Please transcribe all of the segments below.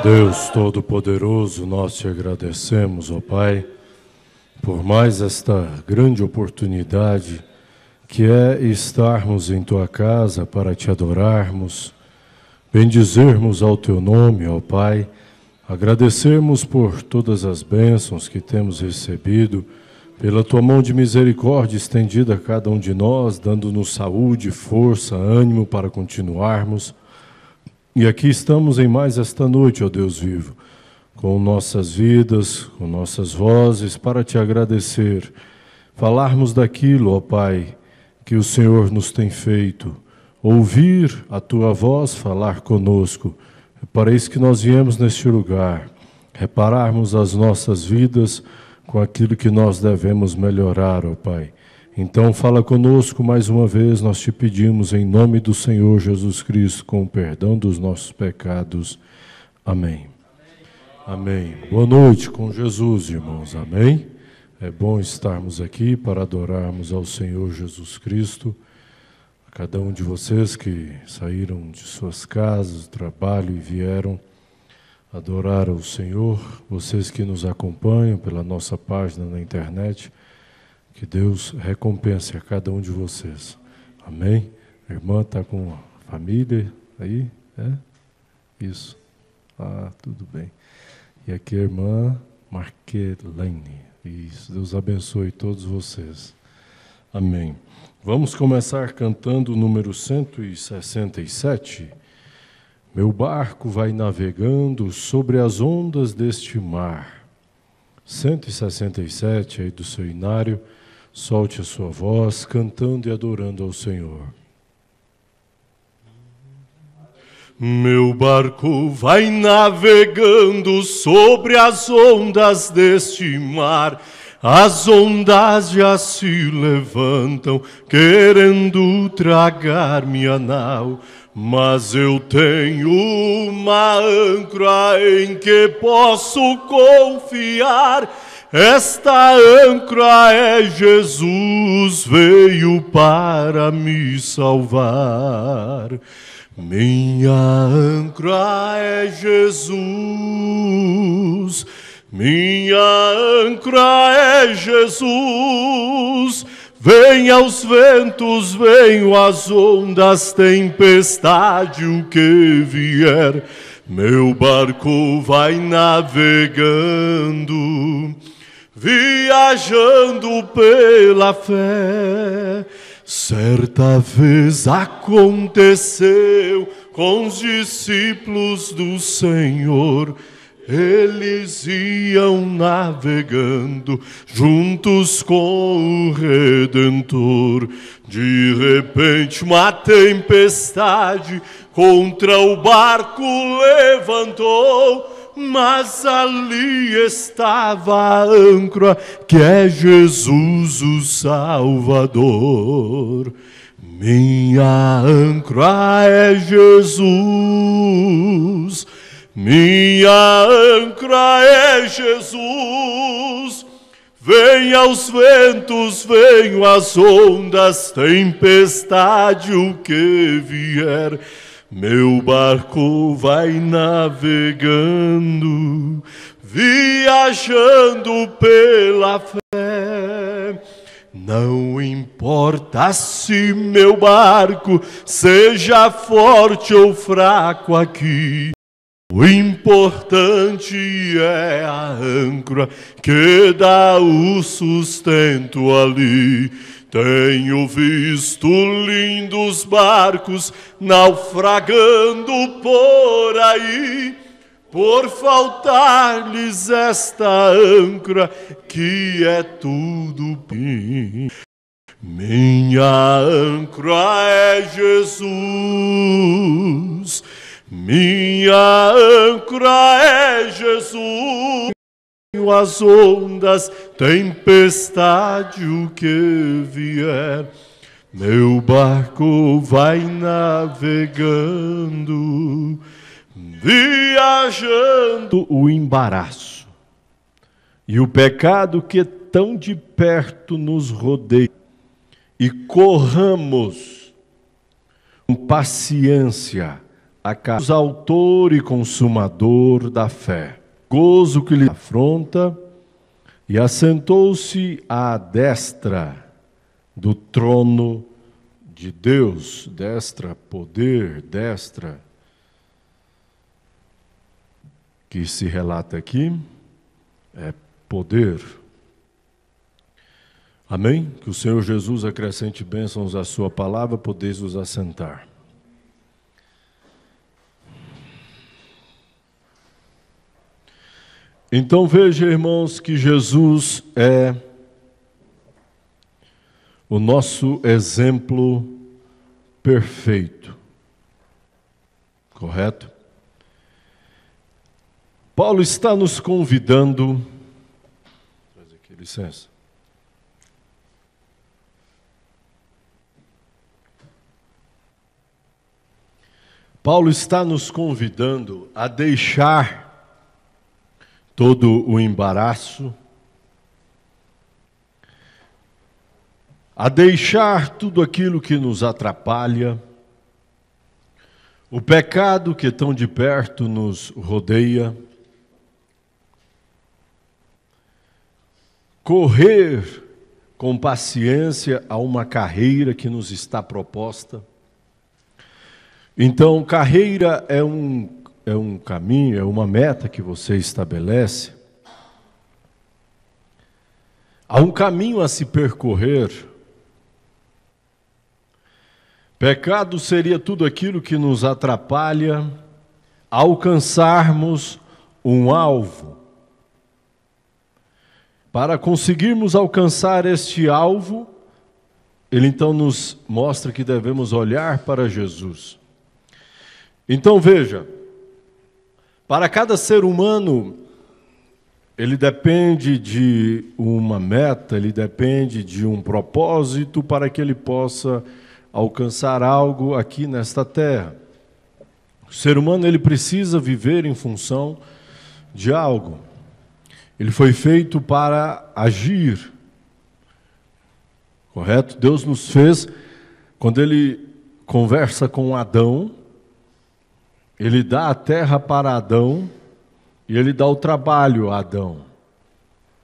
Deus Todo-Poderoso, nós te agradecemos, ó Pai, por mais esta grande oportunidade que é estarmos em Tua casa para te adorarmos, bendizermos ao Teu nome, ó Pai, agradecermos por todas as bênçãos que temos recebido, pela Tua mão de misericórdia estendida a cada um de nós, dando-nos saúde, força, ânimo para continuarmos. E aqui estamos em mais esta noite, ó Deus vivo, com nossas vidas, com nossas vozes, para te agradecer, falarmos daquilo, ó Pai, que o Senhor nos tem feito, ouvir a Tua voz falar conosco. É para isso que nós viemos neste lugar, repararmos as nossas vidas com aquilo que nós devemos melhorar, ó Pai. Então fala conosco mais uma vez, nós te pedimos em nome do Senhor Jesus Cristo, com o perdão dos nossos pecados. Amém. Amém. Boa noite com Jesus, irmãos. Amém. É bom estarmos aqui para adorarmos ao Senhor Jesus Cristo. A cada um de vocês que saíram de suas casas, do trabalho e vieram adorar ao Senhor, vocês que nos acompanham pela nossa página na internet, que Deus recompense a cada um de vocês. Amém? A irmã está com a família aí? É? Isso. Ah, tudo bem. E aqui a irmã Marquelene. Isso. Deus abençoe todos vocês. Amém. Vamos começar cantando o número 167. Meu barco vai navegando sobre as ondas deste mar. 167 aí do seu inário. Solte a sua voz, cantando e adorando ao Senhor. Meu barco vai navegando sobre as ondas deste mar. As ondas já se levantam, querendo tragar minha nau. Mas eu tenho uma âncora em que posso confiar. Esta âncora é Jesus, veio para me salvar. Minha âncora é Jesus, minha âncora é Jesus. Venha os ventos, venham as ondas, tempestade, o que vier. Meu barco vai navegando, viajando pela fé. Certa vez aconteceu com os discípulos do Senhor. Eles iam navegando juntos com o Redentor. De repente uma tempestade contra o barco levantou. Mas ali estava a âncora, que é Jesus o Salvador. Minha âncora é Jesus, minha âncora é Jesus. Venha os ventos, venham as ondas, tempestade, o que vier. Meu barco vai navegando, viajando pela fé. Não importa se meu barco seja forte ou fraco aqui. O importante é a âncora que dá o sustento ali. Tenho visto lindos barcos naufragando por aí, por faltar-lhes esta âncora que é tudo. Minha âncora é Jesus, minha âncora é Jesus. As ondas, tempestade, o que vier. Meu barco vai navegando, viajando. O embaraço e o pecado que tão de perto nos rodeia. E corramos com paciência a casa, autor e consumador da fé, gozo que lhe afronta, e assentou-se à destra do trono de Deus. Destra, poder, destra, que se relata aqui, é poder. Amém? Que o Senhor Jesus acrescente bênçãos à sua palavra, podeis vos assentar. Então veja, irmãos, que Jesus é o nosso exemplo perfeito. Correto? Paulo está nos convidando. Traz aqui, licença. Paulo está nos convidando a deixar todo o embaraço, a deixar tudo aquilo que nos atrapalha, o pecado que tão de perto nos rodeia, correr com paciência a uma carreira que nos está proposta. Então, carreira é um caminho, é uma meta que você estabelece. Há um caminho a se percorrer. Pecado seria tudo aquilo que nos atrapalha a alcançarmos um alvo. Para conseguirmos alcançar este alvo, ele então nos mostra que devemos olhar para Jesus. Então veja, para cada ser humano, ele depende de uma meta, ele depende de um propósito para que ele possa alcançar algo aqui nesta terra. O ser humano, ele precisa viver em função de algo. Ele foi feito para agir. Correto? Deus nos fez, quando ele conversa com Adão, ele dá a terra para Adão e ele dá o trabalho a Adão.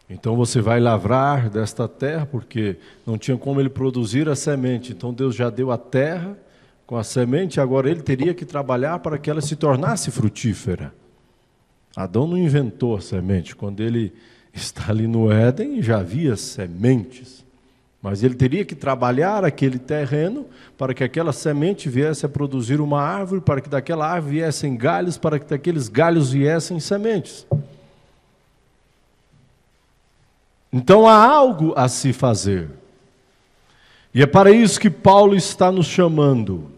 Então você vai lavrar desta terra, porque não tinha como ele produzir a semente. Então Deus já deu a terra com a semente, agora ele teria que trabalhar para que ela se tornasse frutífera. Adão não inventou a semente. Quando ele está ali no Éden, já havia sementes. Mas ele teria que trabalhar aquele terreno para que aquela semente viesse a produzir uma árvore, para que daquela árvore viessem galhos, para que daqueles galhos viessem sementes. Então há algo a se fazer. E é para isso que Paulo está nos chamando.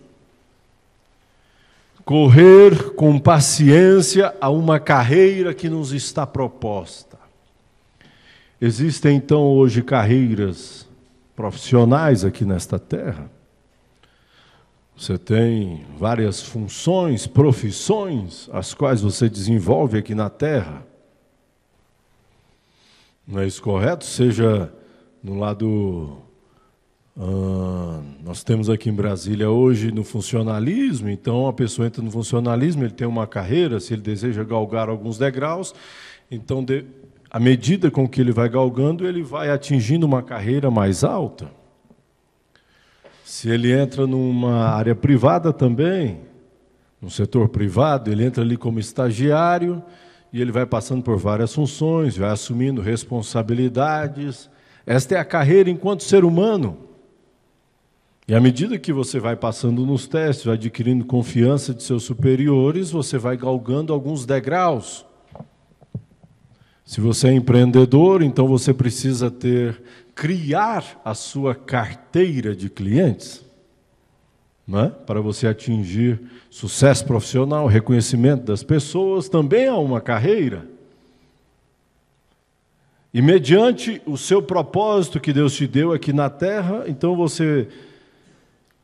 Correr com paciência a uma carreira que nos está proposta. Existem então hoje carreiras profissionais aqui nesta terra. Você tem várias funções, profissões, as quais você desenvolve aqui na terra. Não é isso correto? Seja no lado... nós temos aqui em Brasília hoje no funcionalismo, então a pessoa entra no funcionalismo, ele tem uma carreira, se ele deseja galgar alguns degraus, então à medida com que ele vai galgando, ele vai atingindo uma carreira mais alta. Se ele entra numa área privada também, no setor privado, ele entra ali como estagiário e ele vai passando por várias funções, vai assumindo responsabilidades. Esta é a carreira enquanto ser humano. E à medida que você vai passando nos testes, vai adquirindo confiança de seus superiores, você vai galgando alguns degraus. Se você é empreendedor, então você precisa criar a sua carteira de clientes, não é? Para você atingir sucesso profissional, reconhecimento das pessoas, também é uma carreira. E mediante o seu propósito que Deus te deu aqui na terra, então você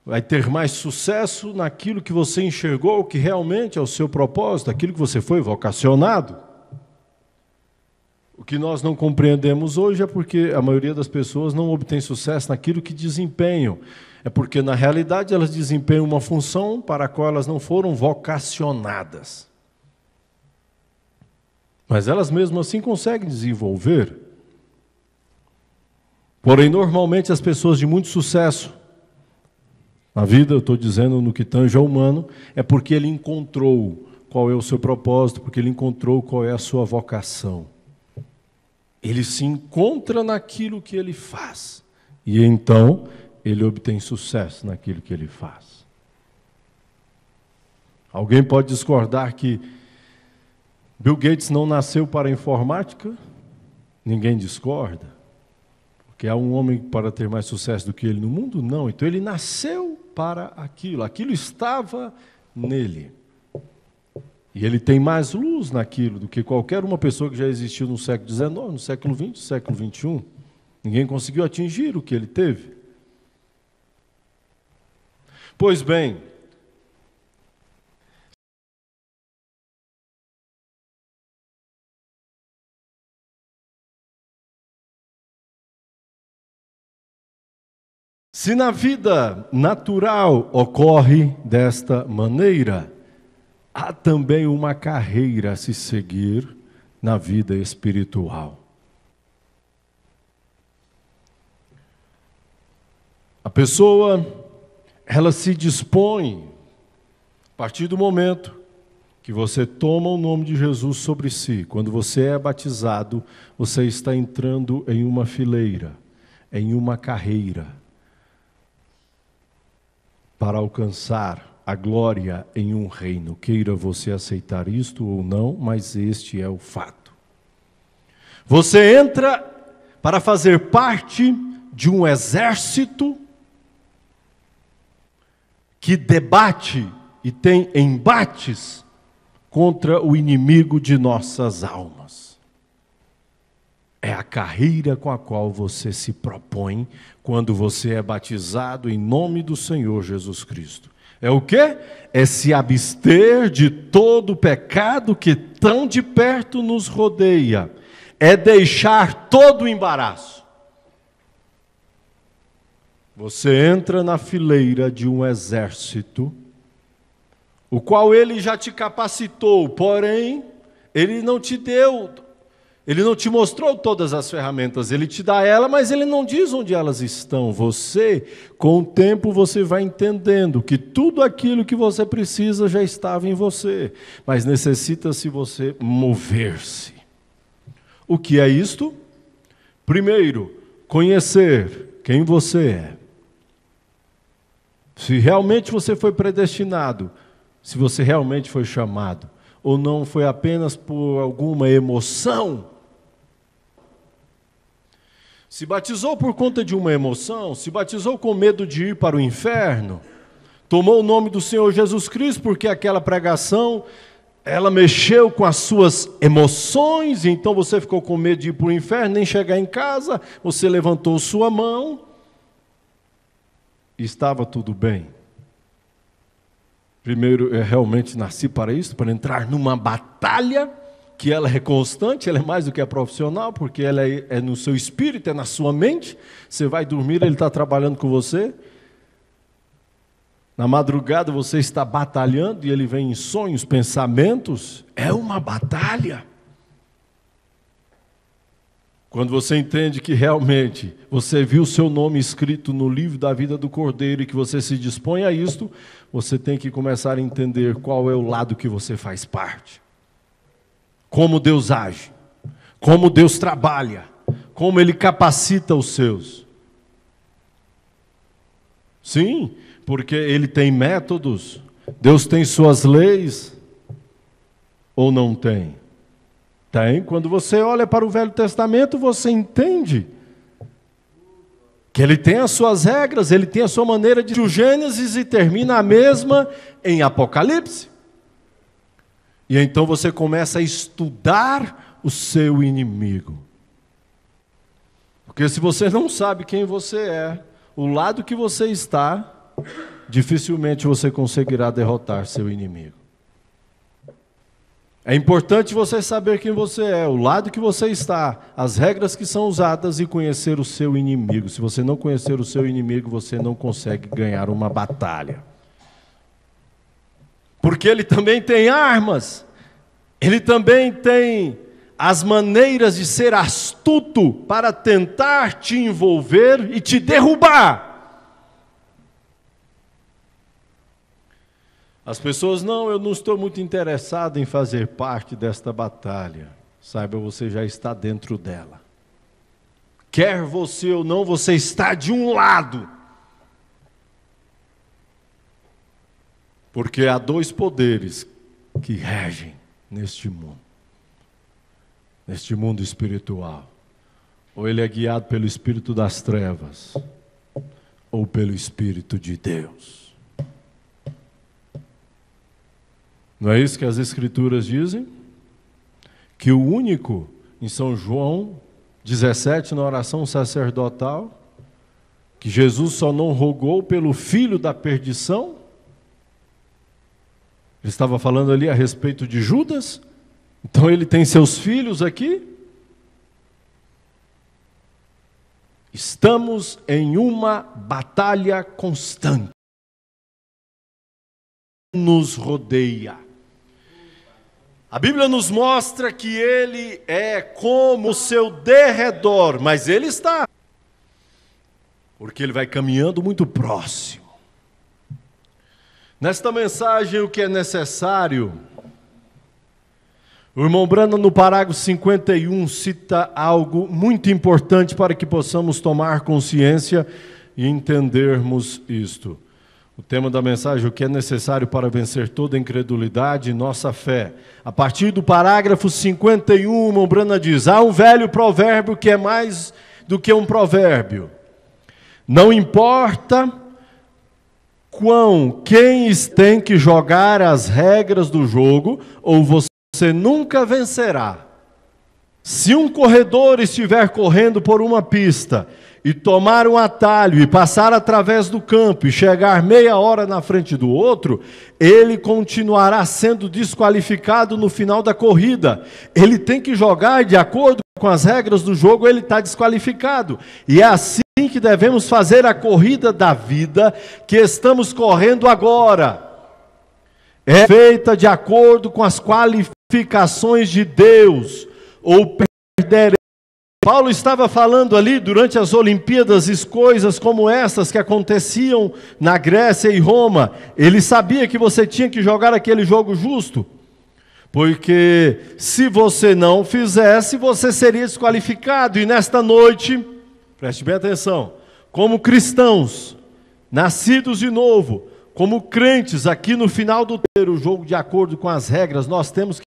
vai ter mais sucesso naquilo que você enxergou que realmente é o seu propósito, aquilo que você foi vocacionado. O que nós não compreendemos hoje é porque a maioria das pessoas não obtém sucesso naquilo que desempenham. É porque, na realidade, elas desempenham uma função para a qual elas não foram vocacionadas. Mas elas mesmo assim conseguem desenvolver. Porém, normalmente as pessoas de muito sucesso na vida, eu estou dizendo no que tange ao humano, é porque ele encontrou qual é o seu propósito, porque ele encontrou qual é a sua vocação. Ele se encontra naquilo que ele faz. E então, ele obtém sucesso naquilo que ele faz. Alguém pode discordar que Bill Gates não nasceu para a informática? Ninguém discorda. Porque há um homem para ter mais sucesso do que ele no mundo? Não. Então ele nasceu para aquilo. Aquilo estava nele. E ele tem mais luz naquilo do que qualquer uma pessoa que já existiu no século XIX, no século XX, no século XXI. Ninguém conseguiu atingir o que ele teve. Pois bem, se na vida natural ocorre desta maneira, há também uma carreira a se seguir na vida espiritual. A pessoa, ela se dispõe, a partir do momento que você toma o nome de Jesus sobre si, quando você é batizado, você está entrando em uma fileira, em uma carreira, para alcançar a glória em um reino. Queira você aceitar isto ou não, mas este é o fato. Você entra para fazer parte de um exército que debate e tem embates contra o inimigo de nossas almas. É a carreira com a qual você se propõe quando você é batizado em nome do Senhor Jesus Cristo. É o quê? É se abster de todo o pecado que tão de perto nos rodeia. É deixar todo o embaraço. Você entra na fileira de um exército, o qual ele já te capacitou, porém, ele não te deu, ele não te mostrou todas as ferramentas, ele te dá ela, mas ele não diz onde elas estão. Você, com o tempo, você vai entendendo que tudo aquilo que você precisa já estava em você, mas necessita-se você mover-se. O que é isto? Primeiro, conhecer quem você é. Se realmente você foi predestinado, se você realmente foi chamado, ou não foi apenas por alguma emoção. Se batizou por conta de uma emoção, se batizou com medo de ir para o inferno, tomou o nome do Senhor Jesus Cristo porque aquela pregação, ela mexeu com as suas emoções, então você ficou com medo de ir para o inferno, nem chegar em casa, você levantou sua mão, e estava tudo bem. Primeiro, eu realmente nasci para isso, para entrar numa batalha, que ela é constante, ela é mais do que a profissional, porque ela é no seu espírito, é na sua mente. Você vai dormir, ele está trabalhando com você. Na madrugada você está batalhando e ele vem em sonhos, pensamentos. É uma batalha. Quando você entende que realmente você viu o seu nome escrito no livro da vida do Cordeiro e que você se dispõe a isto, você tem que começar a entender qual é o lado que você faz parte. Como Deus age, como Deus trabalha, como Ele capacita os seus. Sim, porque Ele tem métodos, Deus tem suas leis, ou não tem? Tem. Quando você olha para o Velho Testamento, você entende que Ele tem as suas regras, Ele tem a sua maneira de... O Gênesis e termina a mesma em Apocalipse. E então você começa a estudar o seu inimigo. Porque se você não sabe quem você é, o lado que você está, dificilmente você conseguirá derrotar seu inimigo. É importante você saber quem você é, o lado que você está, as regras que são usadas e conhecer o seu inimigo. Se você não conhecer o seu inimigo, você não consegue ganhar uma batalha. Porque ele também tem armas, ele também tem as maneiras de ser astuto para tentar te envolver e te derrubar. As pessoas, não, eu não estou muito interessado em fazer parte desta batalha. Saiba, você já está dentro dela. Quer você ou não, você está de um lado. Porque há dois poderes que regem neste mundo espiritual. Ou ele é guiado pelo espírito das trevas, ou pelo Espírito de Deus. Não é isso que as Escrituras dizem? Que o único, em São João 17, na oração sacerdotal, que Jesus só não rogou pelo filho da perdição. Ele estava falando ali a respeito de Judas. Então ele tem seus filhos aqui. Estamos em uma batalha constante. Nos rodeia. A Bíblia nos mostra que ele é como o seu derredor, mas ele está, porque ele vai caminhando muito próximo. Nesta mensagem, o que é necessário, o irmão Branham, no parágrafo 51, cita algo muito importante para que possamos tomar consciência e entendermos isto. O tema da mensagem, o que é necessário para vencer toda incredulidade e nossa fé. A partir do parágrafo 51, o irmão Branham diz, há um velho provérbio que é mais do que um provérbio. Não importa quem tem que jogar as regras do jogo, ou você nunca vencerá. Se um corredor estiver correndo por uma pista e tomar um atalho e passar através do campo e chegar meia hora na frente do outro, ele continuará sendo desqualificado no final da corrida. Ele tem que jogar de acordo com as regras do jogo, ele está desqualificado. E é assim que devemos fazer a corrida da vida que estamos correndo agora. É feita de acordo com as qualificações de Deus, ou perderemos. Paulo estava falando ali durante as Olimpíadas coisas como essas que aconteciam na Grécia e Roma. Ele sabia que você tinha que jogar aquele jogo justo, porque se você não fizesse, você seria desqualificado. E nesta noite, preste bem atenção, como cristãos, nascidos de novo, como crentes aqui no final do o jogo de acordo com as regras, nós temos que...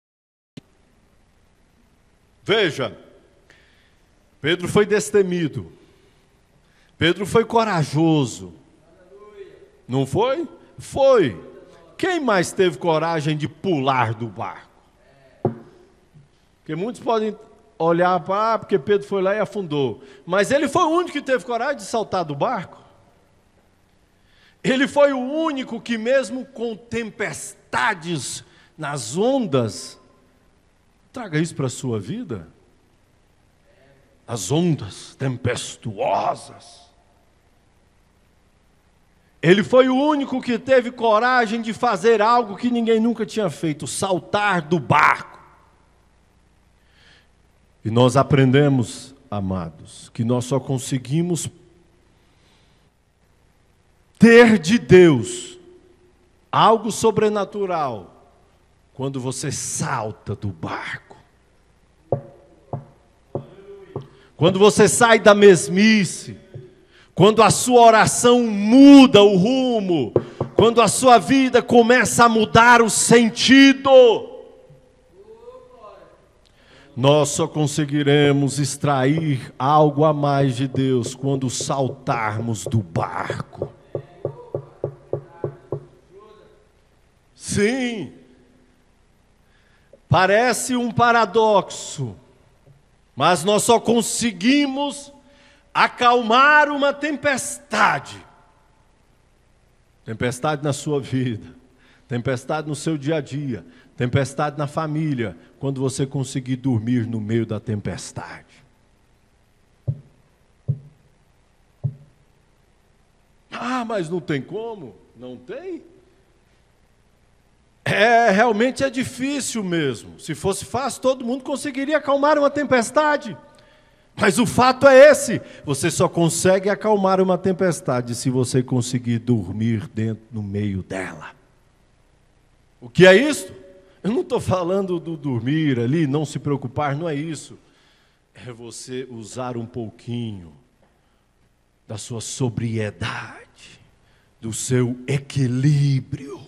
Veja, Pedro foi destemido, Pedro foi corajoso, não foi? Foi. Quem mais teve coragem de pular do barco? Porque muitos podem olhar para, porque Pedro foi lá e afundou, mas ele foi o único que teve coragem de saltar do barco. Ele foi o único que mesmo com tempestades nas ondas, traga isso para a sua vida, as ondas tempestuosas. Ele foi o único que teve coragem de fazer algo que ninguém nunca tinha feito, saltar do barco. E nós aprendemos, amados, que nós só conseguimos ter de Deus algo sobrenatural quando você salta do barco. Quando você sai da mesmice, quando a sua oração muda o rumo, quando a sua vida começa a mudar o sentido, nós só conseguiremos extrair algo a mais de Deus quando saltarmos do barco. Sim, parece um paradoxo, mas nós só conseguimos acalmar uma tempestade. Tempestade na sua vida, tempestade no seu dia a dia, Tempestade na família, quando você conseguir dormir no meio da tempestade. Ah, mas não tem como? Não tem? Realmente é difícil mesmo. Se fosse fácil, todo mundo conseguiria acalmar uma tempestade. Mas o fato é esse: você só consegue acalmar uma tempestade se você conseguir dormir no meio dela. O que é isso? Eu não estou falando do dormir ali, não se preocupar, não é isso. É você usar um pouquinho da sua sobriedade, do seu equilíbrio.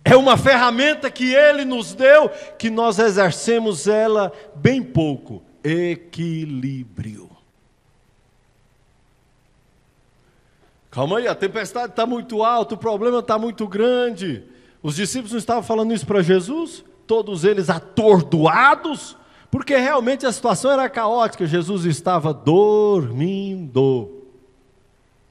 É uma ferramenta que Ele nos deu, que nós exercemos ela bem pouco. Equilíbrio. Calma aí, a tempestade está muito alta, o problema está muito grande. Os discípulos não estavam falando isso para Jesus? Todos eles atordoados? Porque realmente a situação era caótica, Jesus estava dormindo.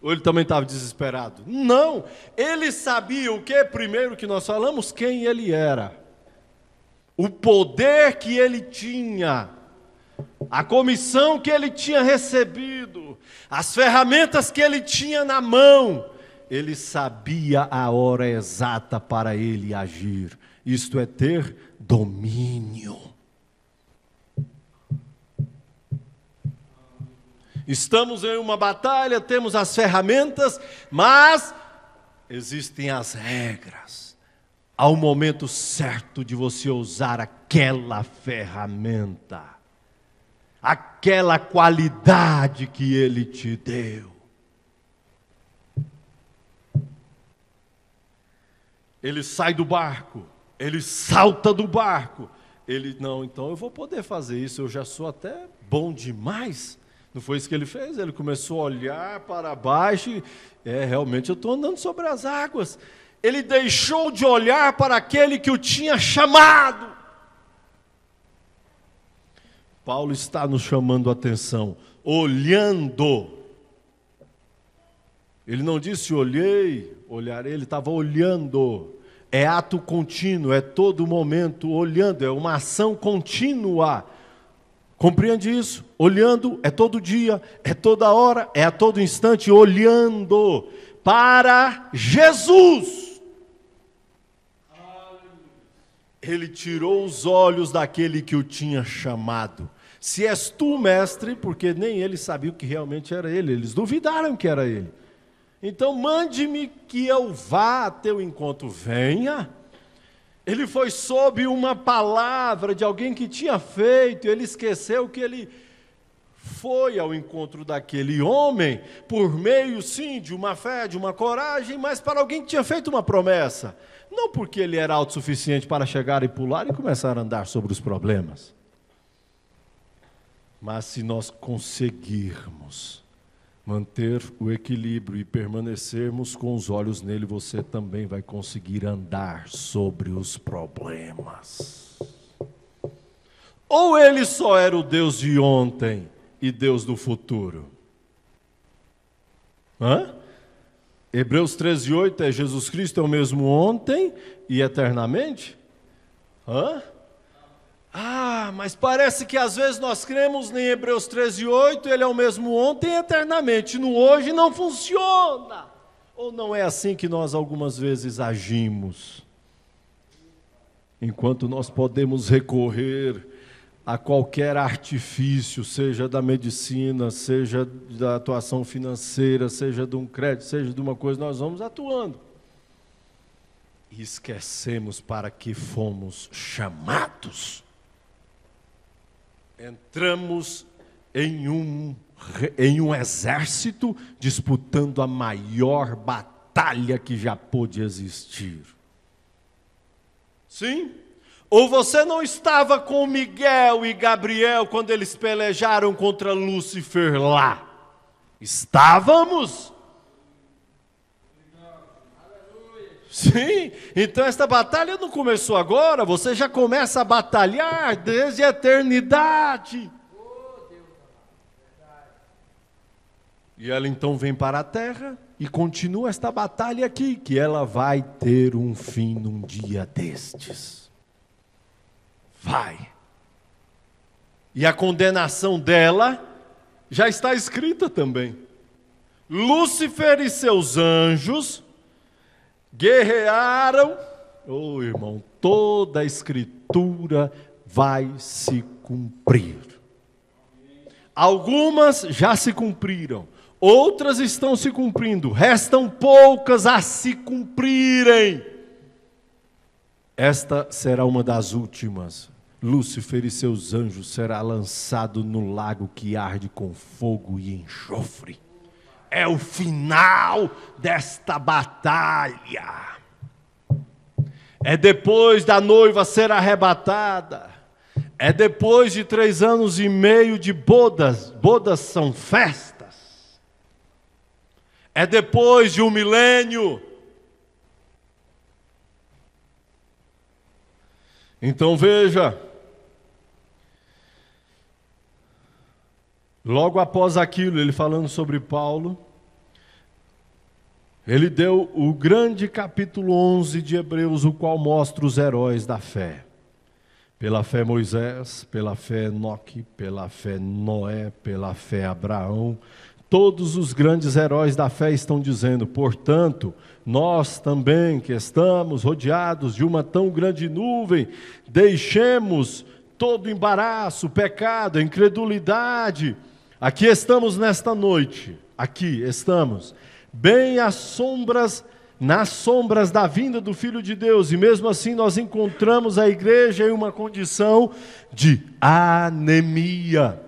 Ou ele também estava desesperado? Não, ele sabia o que? Primeiro que nós falamos, quem ele era. O poder que ele tinha. A comissão que ele tinha recebido. As ferramentas que ele tinha na mão. Ele sabia a hora exata para ele agir. Isto é ter domínio. Estamos em uma batalha, temos as ferramentas, mas existem as regras. Há um momento certo de você usar aquela ferramenta, aquela qualidade que Ele te deu. Ele sai do barco, ele salta do barco. Ele, não, então eu vou poder fazer isso, eu já sou até bom demais. Não foi isso que ele fez? Ele começou a olhar para baixo e, realmente eu estou andando sobre as águas. Ele deixou de olhar para aquele que o tinha chamado. Paulo está nos chamando a atenção, olhando. Ele não disse olharei, ele estava olhando. É ato contínuo, é todo momento olhando, é uma ação contínua. Compreende isso? Olhando é todo dia, é toda hora, é a todo instante, olhando para Jesus. Ele tirou os olhos daquele que o tinha chamado. Se és tu, mestre, porque nem ele sabia o que realmente era ele, eles duvidaram que era ele. Então mande-me que eu vá a teu encontro, venha. Ele foi sob uma palavra de alguém que tinha feito, ele esqueceu que ele foi ao encontro daquele homem, por meio sim de uma fé, de uma coragem, mas para alguém que tinha feito uma promessa. Não porque ele era autossuficiente para chegar e pular e começar a andar sobre os problemas. Mas se nós conseguirmos manter o equilíbrio e permanecermos com os olhos nele, você também vai conseguir andar sobre os problemas. Ou ele só era o Deus de ontem e Deus do futuro? Hebreus 13:8 é Jesus Cristo é o mesmo ontem e eternamente? Mas parece que às vezes nós cremos em Hebreus 13:8, ele é o mesmo ontem e eternamente. No hoje não funciona. Ou não é assim que nós algumas vezes agimos? Enquanto nós podemos recorrer a qualquer artifício, seja da medicina, seja da atuação financeira, seja de um crédito, seja de uma coisa, nós vamos atuando. E esquecemos para que fomos chamados. Entramos em um exército disputando a maior batalha que já pôde existir. Sim? Ou você não estava com Miguel e Gabriel quando eles pelejaram contra Lúcifer lá? Estávamos? Sim, então esta batalha não começou agora, você já começa a batalhar desde a eternidade. E ela então vem para a terra, e continua esta batalha aqui, que ela vai ter um fim num dia destes. Vai. E a condenação dela já está escrita também. Lúcifer e seus anjos guerrearam. Oh, irmão, toda a escritura vai se cumprir. Algumas já se cumpriram, outras estão se cumprindo, restam poucas a se cumprirem. Esta será uma das últimas. Lúcifer e seus anjos será lançado no lago que arde com fogo e enxofre. É o final desta batalha. É depois da noiva ser arrebatada. É depois de 3 anos e meio de bodas. Bodas são festas. É depois de 1 milênio. Então veja. Logo após aquilo, ele falando sobre Paulo, ele deu o grande capítulo 11 de Hebreus, o qual mostra os heróis da fé. Pela fé Moisés, pela fé Enoque, pela fé Noé, pela fé Abraão. Todos os grandes heróis da fé estão dizendo, portanto, nós também que estamos rodeados de uma tão grande nuvem, deixemos todo embaraço, pecado, incredulidade. Aqui estamos nesta noite, aqui estamos, bem às sombras, nas sombras da vinda do Filho de Deus, e mesmo assim nós encontramos a igreja em uma condição de anemia.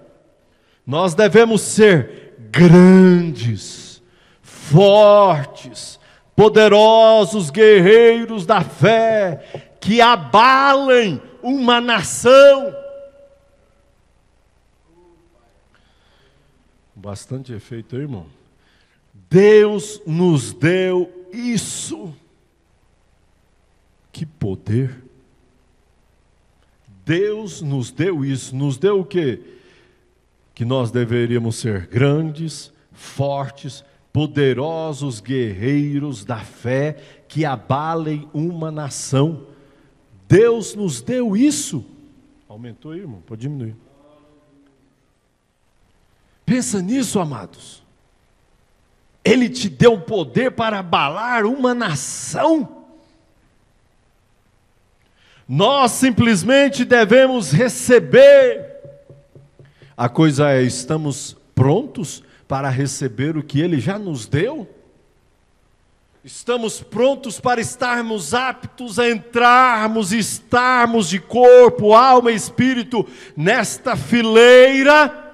Nós devemos ser grandes, fortes, poderosos guerreiros da fé, que abalem uma nação. Bastante efeito, irmão. Deus nos deu isso. Que poder. Deus nos deu isso. Nos deu o quê? Que nós deveríamos ser grandes, fortes, poderosos guerreiros da fé que abalem uma nação. Deus nos deu isso. Aumentou aí, irmão? Pode diminuir. Pensa nisso, amados. Ele te deu poder para abalar uma nação. Nós simplesmente devemos receber. A coisa é, estamos prontos para receber o que Ele já nos deu? Estamos prontos para estarmos aptos a entrarmos e estarmos de corpo, alma e espírito nesta fileira?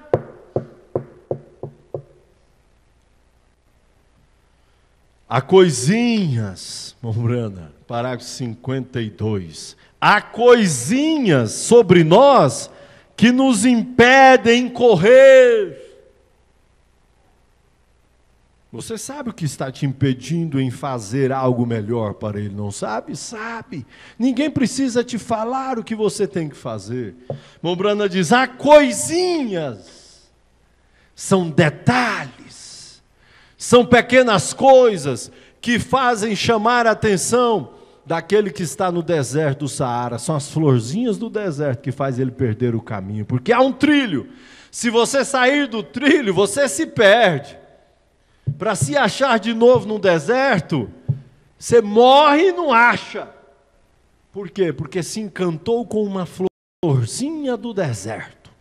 Há coisinhas, Mombrana, parágrafo 52, há coisinhas sobre nós que nos impedem correr. Você sabe o que está te impedindo em fazer algo melhor para Ele, não sabe? Sabe. Ninguém precisa te falar o que você tem que fazer. Mombrana diz, há coisinhas, são detalhes. São pequenas coisas que fazem chamar a atenção daquele que está no deserto do Saara. São as florzinhas do deserto que faz ele perder o caminho. Porque há um trilho. Se você sair do trilho, você se perde. Para se achar de novo no deserto, você morre e não acha. Por quê? Porque se encantou com uma florzinha do deserto,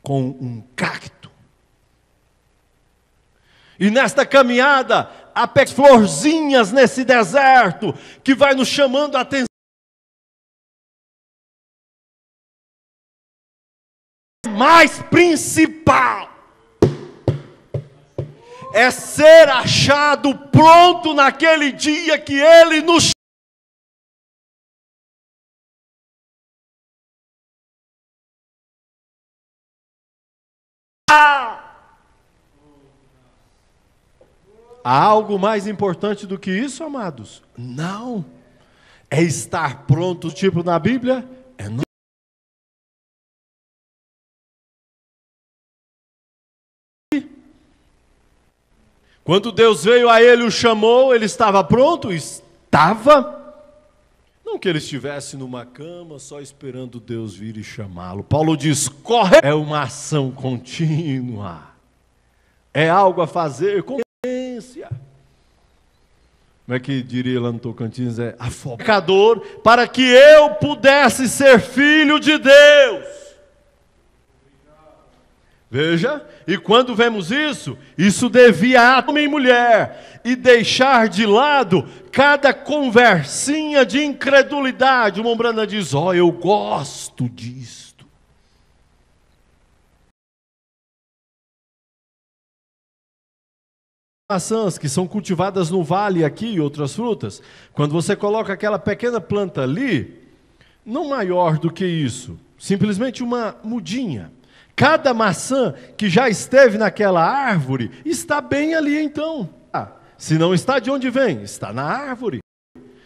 com um cacto. E nesta caminhada, há florzinhas nesse deserto, que vai nos chamando a atenção. Mais principal é ser achado pronto naquele dia que Ele nos Há algo mais importante do que isso, amados? Não. É estar pronto, tipo na Bíblia? É não. Quando Deus veio a ele e o chamou, ele estava pronto? Estava. Não que ele estivesse numa cama só esperando Deus vir e chamá-lo. Paulo diz, corre. É uma ação contínua. É algo a fazer com consciência. Como é que diria lá no Tocantins? É afobador para que eu pudesse ser filho de Deus. Veja, e quando vemos isso, isso devia a homem e mulher, e deixar de lado cada conversinha de incredulidade. Uma Umbrana diz, eu gosto disto. Maçãs que são cultivadas no vale aqui e outras frutas, quando você coloca aquela pequena planta ali, não maior do que isso, simplesmente uma mudinha. Cada maçã que já esteve naquela árvore está bem ali então. Se não está, de onde vem? Está na árvore.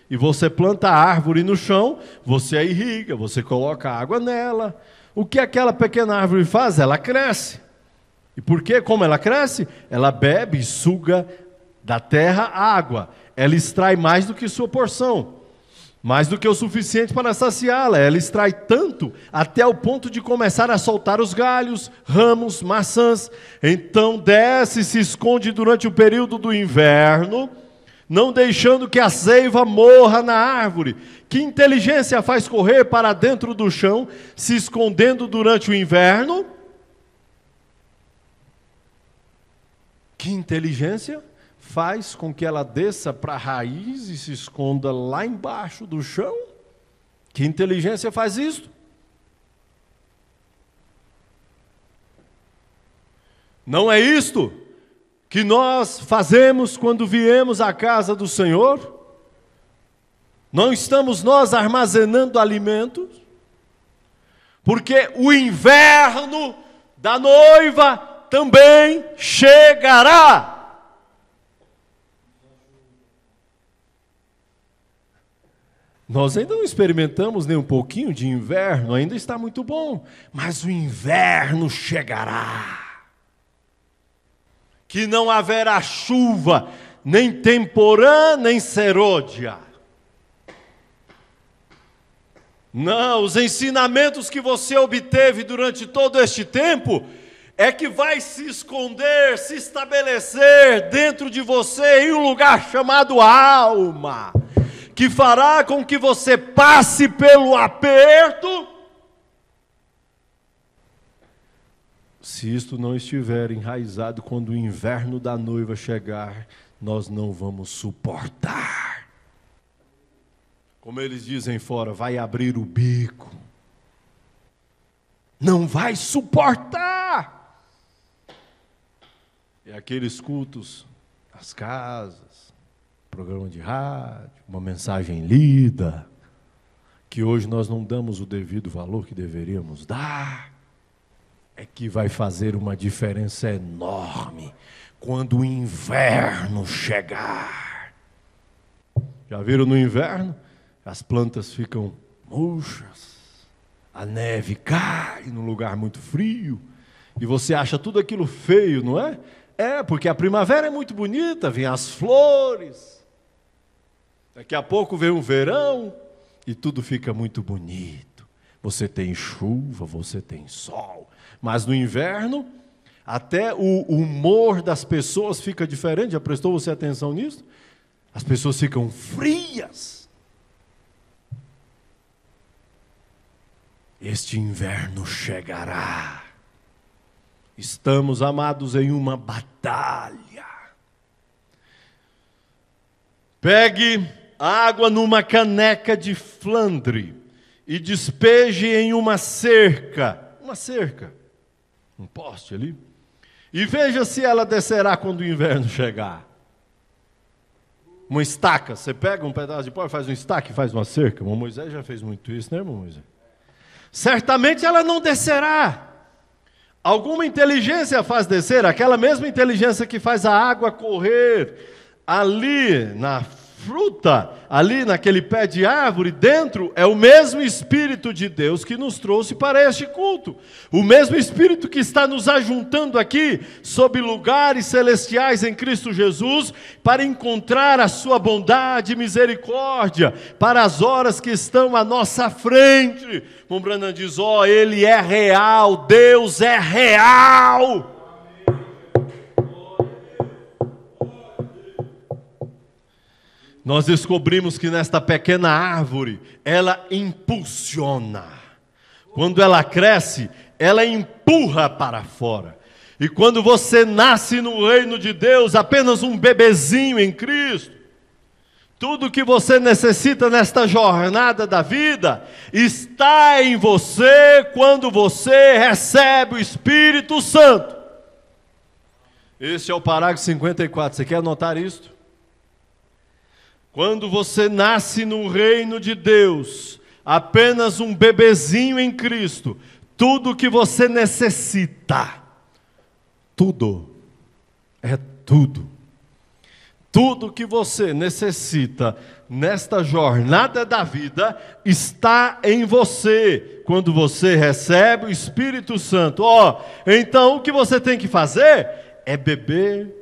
E você planta a árvore no chão, você a irriga, você coloca água nela. O que aquela pequena árvore faz? Ela cresce. E por quê? Como ela cresce? Ela bebe e suga da terra água. Ela extrai mais do que sua porção. Mais do que o suficiente para saciá-la. Ela extrai tanto até o ponto de começar a soltar os galhos, ramos, maçãs. Então desce e se esconde durante o período do inverno, não deixando que a seiva morra na árvore. Que inteligência faz correr para dentro do chão, se escondendo durante o inverno? Que inteligência faz com que ela desça para a raiz e se esconda lá embaixo do chão? Que inteligência faz isso? Não é isto que nós fazemos quando viemos à casa do Senhor? Não estamos nós armazenando alimentos? Porque o inverno da noiva também chegará. Nós ainda não experimentamos nem um pouquinho de inverno, ainda está muito bom, mas o inverno chegará. Que não haverá chuva, nem temporã, nem serôdia. Não, os ensinamentos que você obteve durante todo este tempo é que vai se esconder, se estabelecer dentro de você em um lugar chamado alma, que fará com que você passe pelo aperto. Se isto não estiver enraizado, quando o inverno da noiva chegar, nós não vamos suportar. Como eles dizem fora, vai abrir o bico. Não vai suportar. E aqueles cultos, as casas, programa de rádio, uma mensagem lida, que hoje nós não damos o devido valor que deveríamos dar, é que vai fazer uma diferença enorme quando o inverno chegar. Já viram no inverno? As plantas ficam murchas, a neve cai num lugar muito frio, e você acha tudo aquilo feio, não é? É, porque a primavera é muito bonita, vem as flores, daqui a pouco vem um verão, e tudo fica muito bonito. Você tem chuva, você tem sol, mas no inverno, até o humor das pessoas fica diferente. Já prestou você atenção nisso? As pessoas ficam frias. Este inverno chegará. Estamos, amados, em uma batalha. Pegue água numa caneca de flandre e despeje em uma cerca, um poste ali, e veja se ela descerá quando o inverno chegar. Uma estaca, você pega um pedaço de pau, faz um estaque, faz uma cerca. O Moisés já fez muito isso, né, irmão Moisés? Certamente ela não descerá. Alguma inteligência faz descer, aquela mesma inteligência que faz a água correr ali na fruta ali naquele pé de árvore, dentro é o mesmo Espírito de Deus que nos trouxe para este culto. O mesmo Espírito que está nos ajuntando aqui, sob lugares celestiais em Cristo Jesus, para encontrar a sua bondade e misericórdia, para as horas que estão à nossa frente. O Branham diz, Ele é real, Deus é real. Nós descobrimos que nesta pequena árvore, ela impulsiona. Quando ela cresce, ela empurra para fora. E quando você nasce no reino de Deus, apenas um bebezinho em Cristo, tudo que você necessita nesta jornada da vida, está em você quando você recebe o Espírito Santo. Este é o parágrafo 54. Você quer anotar isto? Quando você nasce no reino de Deus, apenas um bebezinho em Cristo, tudo que você necessita, tudo que você necessita nesta jornada da vida, está em você, quando você recebe o Espírito Santo. Então o que você tem que fazer é beber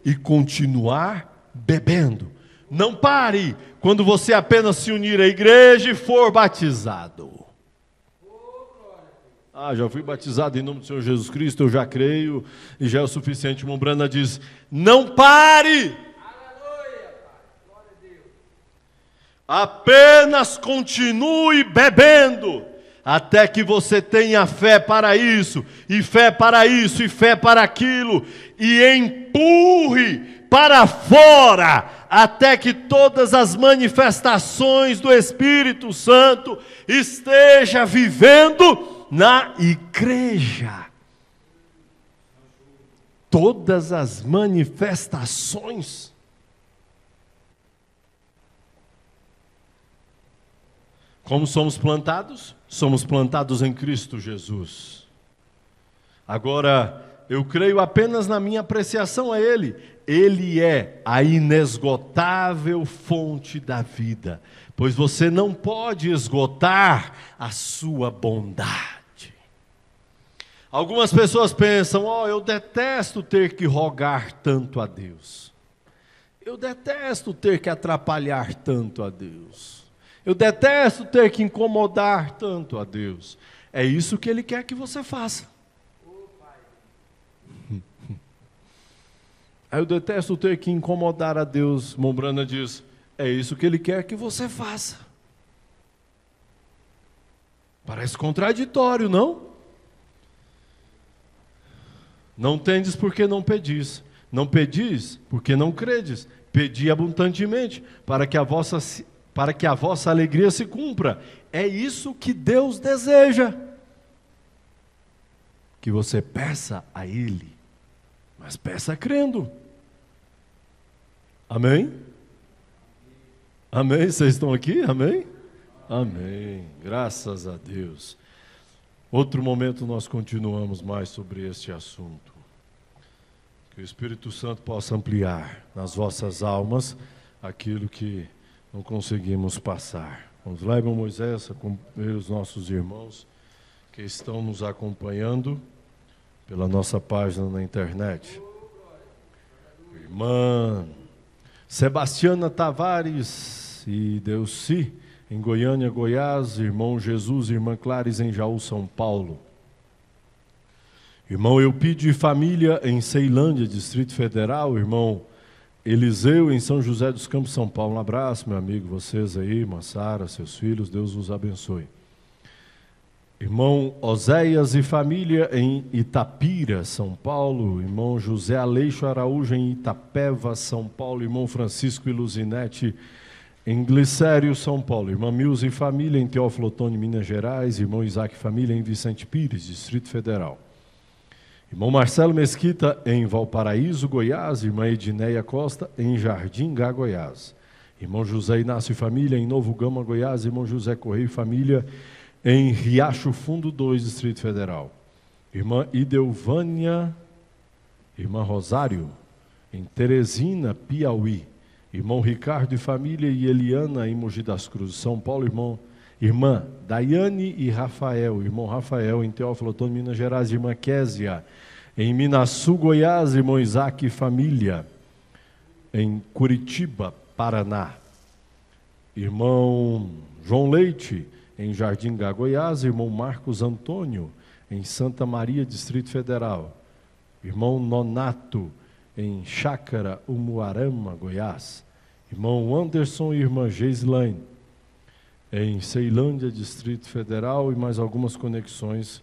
e continuar bebendo. Não pare quando você apenas se unir à igreja e for batizado. Já fui batizado em nome do Senhor Jesus Cristo, eu já creio, e já é o suficiente. O Branham diz, não pare! Apenas continue bebendo, até que você tenha fé para isso, e fé para isso, e fé para aquilo, e empurre para fora, até que todas as manifestações do Espírito Santo esteja vivendo na igreja. Todas as manifestações. Como somos plantados? Somos plantados em Cristo Jesus. Agora, eu creio apenas na minha apreciação a Ele. Ele é a inesgotável fonte da vida, pois você não pode esgotar a sua bondade. Algumas pessoas pensam, eu detesto ter que rogar tanto a Deus. Eu detesto ter que atrapalhar tanto a Deus. Eu detesto ter que incomodar tanto a Deus. É isso que Ele quer que você faça. Eu detesto ter que incomodar a Deus. Branham diz, é isso que Ele quer que você faça. Parece contraditório, não? Não tendes porque não pedis. Não pedis porque não credes. Pedi abundantemente, para que a vossa alegria se cumpra. É isso que Deus deseja. Que você peça a Ele, mas peça crendo. Amém? Amém? Vocês estão aqui? Amém? Amém. Graças a Deus. Outro momento nós continuamos mais sobre este assunto. Que o Espírito Santo possa ampliar nas vossas almas aquilo que não conseguimos passar. Vamos lá, irmão Moisés, acompanhar os nossos irmãos que estão nos acompanhando pela nossa página na internet. Irmã Sebastiana Tavares e Delci, em Goiânia, Goiás. Irmão Jesus e irmã Clares, em Jaú, São Paulo. Irmão Eupídio e família, em Ceilândia, Distrito Federal. Irmão Eliseu, em São José dos Campos, São Paulo. Um abraço, meu amigo, vocês aí, irmã Sara, seus filhos, Deus os abençoe. Irmão Oséias e família, em Itapira, São Paulo. Irmão José Aleixo Araújo, em Itapeva, São Paulo. Irmão Francisco e Luzinete, em Glicério, São Paulo. Irmã Milza e família, em Teófilo Otoni, Minas Gerais. Irmão Isaac e família, em Vicente Pires, Distrito Federal. Irmão Marcelo Mesquita, em Valparaíso, Goiás. Irmã Edneia Costa, em Jardim-Gá, Goiás. Irmão José Inácio e família, em Novo Gama, Goiás. Irmão José Correia e família, em Riacho Fundo 2, Distrito Federal. Irmã Idelvânia, irmã Rosário, em Teresina, Piauí. Irmão Ricardo e família e Eliana em Mogi das Cruzes, São Paulo. Irmã Daiane e Rafael, irmão Rafael em Teófilo Otoni, Minas Gerais, irmã Késia em Minaçu, Goiás, irmão Isaac e família em Curitiba, Paraná. Irmão João Leite em Jardim Gá, Goiás, irmão Marcos Antônio em Santa Maria, Distrito Federal. Irmão Nonato em Chácara, Umuarama, Goiás. Irmão Anderson e irmã Geislaine em Ceilândia, Distrito Federal, e mais algumas conexões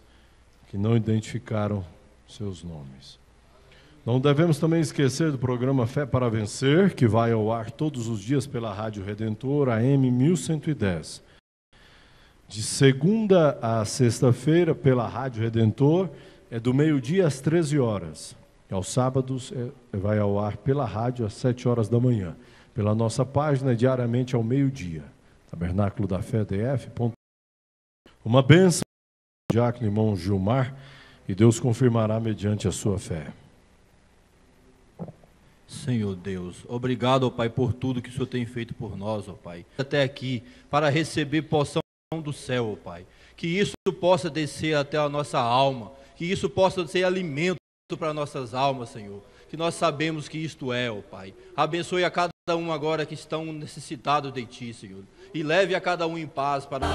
que não identificaram seus nomes. Não devemos também esquecer do programa Fé para Vencer, que vai ao ar todos os dias pela Rádio Redentor, AM 1110. De segunda a sexta-feira, pela Rádio Redentor, é do meio-dia às 13 horas. E aos sábados, vai ao ar pela rádio às 7 horas da manhã. Pela nossa página, diariamente ao meio-dia. Tabernáculo da Fé, DF. Uma bênção, diácono irmão Gilmar, e Deus confirmará mediante a sua fé. Senhor Deus, obrigado, ó Pai, por tudo que o Senhor tem feito por nós, ó Pai. Até aqui, para receber porção do céu, ó Pai. Que isso possa descer até a nossa alma, que isso possa ser alimento para nossas almas, Senhor. Que nós sabemos que isto é, ó Pai. Abençoe a cada um agora que estão necessitados de Ti, Senhor. E leve a cada um em paz para...